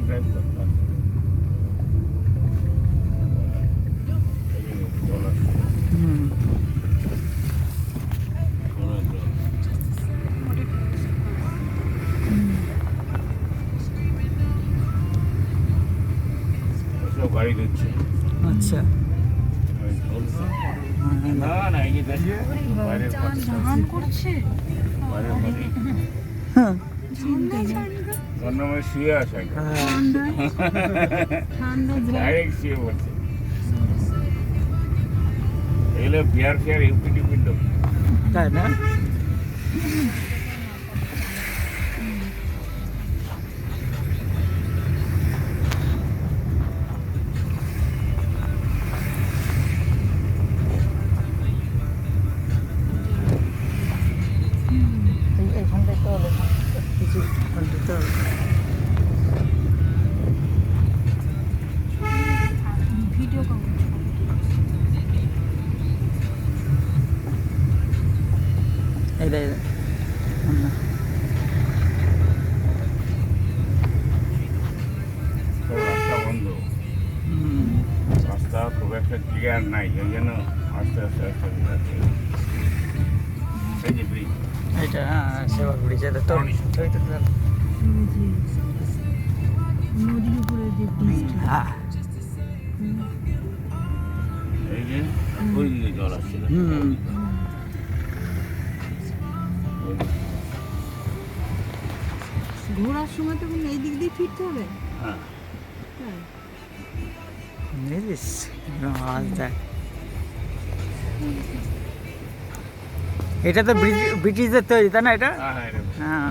Drive করতে গাড়ি দিচ্ছে। আচ্ছা না না এই যে বাইরের ধান করছে বাইরের বাড়ি হ্যাঁ ওর নামে শুয়ে আসে ঠান্ডা ডাইরেক্ট শুয়ে পড়ছে। এগুলো বিয়ার ফিয়ার ইউপিডিপির লোক। তাই না এইখানটায় তো হলো কিছু দিতে হবে ভিডিও কল এই রে সব রাস্তা বন্ধ, রাস্তা খুব একটা ক্লিয়ার নাই, ওই জন্য আস্তে আস্তে আস্তে যাচ্ছে। এই যে ব্রিজ, এটা সেবা ব্রিজ এটা তো নদীর উপরে যে ব্রিজটা হ্যাঁ এই যে ওই দিকে জল আসছিল। ঘোরার সময় তো এই দিক দিয়ে ফিরতে হবে। হ্যাঁ হ্যাঁ বুঝিস আওয়াজ দেখ এটা তো ব্রিটিশদের তৈরি তাই না এটা হ্যাঁ এরকম। হ্যাঁ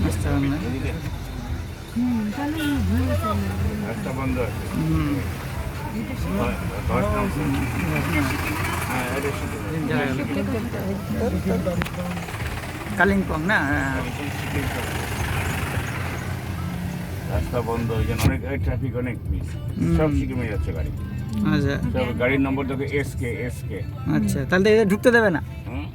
বুঝতে পারলাম না। এদিকে তাহলে ঘুরে চলে রাস্তা বন্ধ আছে। হুম হ্যাঁ, এটা শুধু কালিম্পং না হ্যাঁ রাস্তা বন্ধ, ওই জন্য অনেক ট্রাফিক অনেক মিস, সব সিকিমে যাচ্ছে গাড়ি। আচ্ছা সব গাড়ির নম্বর দেখে এসকে এসকে। আচ্ছা তাহলে তো এটা ঢুকতে দেবে না হুম